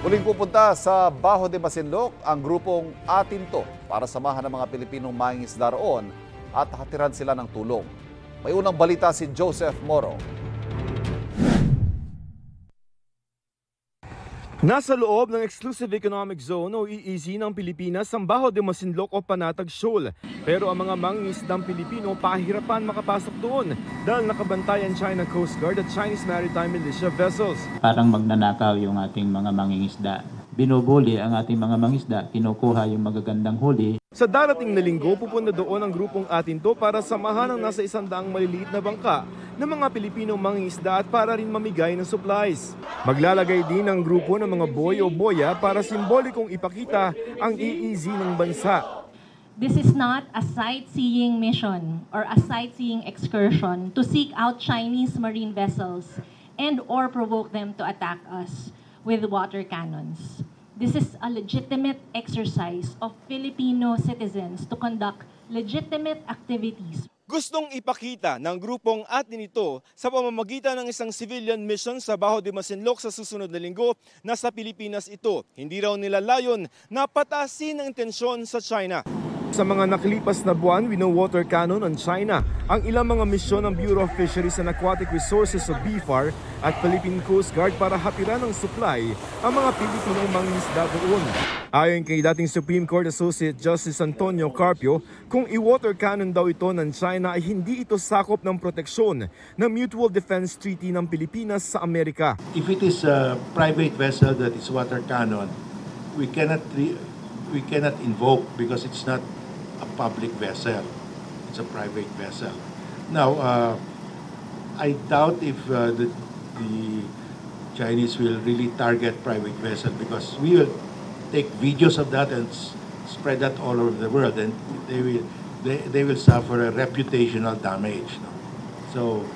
Muling pupunta sa Bajo de Masinloc ang grupong Atinto para samahan ng mga Pilipinong mangingisda roon at hatiran sila ng tulong. May unang balita si Joseph Moro. Nasa loob ng Exclusive Economic Zone o EEZ ng Pilipinas ang Bajo de Masinloc o Panatag Shoal. Pero ang mga mangingisdang Pilipino pahirapan makapasok doon dahil nakabantayan China Coast Guard at Chinese Maritime Militia vessels. Parang magnanakaw yung ating mga mangingisda. Binubuli ang ating mga mangingisda, kinukuha yung magagandang huli. Sa darating na linggo, pupunta doon ang grupong Atinto para samahan ang nasa 100 maliliit na bangka ng mga Pilipinong mangingisda at para rin mamigay ng supplies. Maglalagay din ang grupo ng mga boy o boya para simbolikong ipakita ang EEZ ng bansa. This is not a sightseeing mission or a sightseeing excursion to seek out Chinese marine vessels and or provoke them to attack us with water cannons. This is a legitimate exercise of Filipino citizens to conduct legitimate activities. Gustong ipakita ng grupong Atinto sa pamamagitan ng isang civilian mission sa Bajo de Masinloc sa susunod na linggo na sa Pilipinas ito. Hindi raw nila layon na patasin ang tensyon sa China. Sa mga nakalipas na buwan, wino-water cannon ng China ang ilang mga misyon ng Bureau of Fisheries and Aquatic Resources o BFAR at Philippine Coast Guard para hatiran ng supply ang mga Pilipinong mangingisda doon. Ayon kay dating Supreme Court Associate Justice Antonio Carpio, kung i-water cannon daw ito ng China ay hindi ito sakop ng proteksyon ng Mutual Defense Treaty ng Pilipinas sa Amerika. If it is a private vessel that is water cannon, we cannot invoke because it's not a public vessel. It's a private vessel. Now, I doubt if the Chinese will really target private vessel because we will take videos of that and spread that all over the world, and they will suffer a reputational damage. No? So,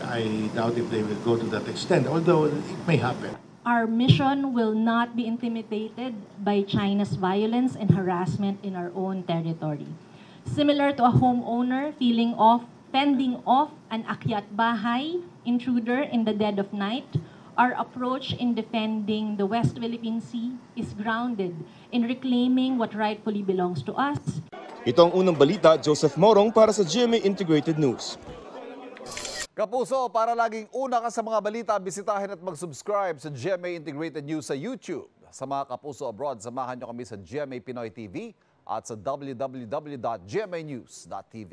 I doubt if they will go to that extent, although it may happen. Our mission will not be intimidated by China's violence and harassment in our own territory. Similar to a homeowner fending off an akyat bahay intruder in the dead of night, our approach in defending the West Philippine Sea is grounded in reclaiming what rightfully belongs to us. Ito ang unang balita, Joseph Morong para sa GMA Integrated News. Kapuso, para laging una ka sa mga balita, bisitahin at mag-subscribe sa GMA Integrated News sa YouTube. Sa mga kapuso abroad, samahan nyo kami sa GMA Pinoy TV at sa www.gmanews.tv.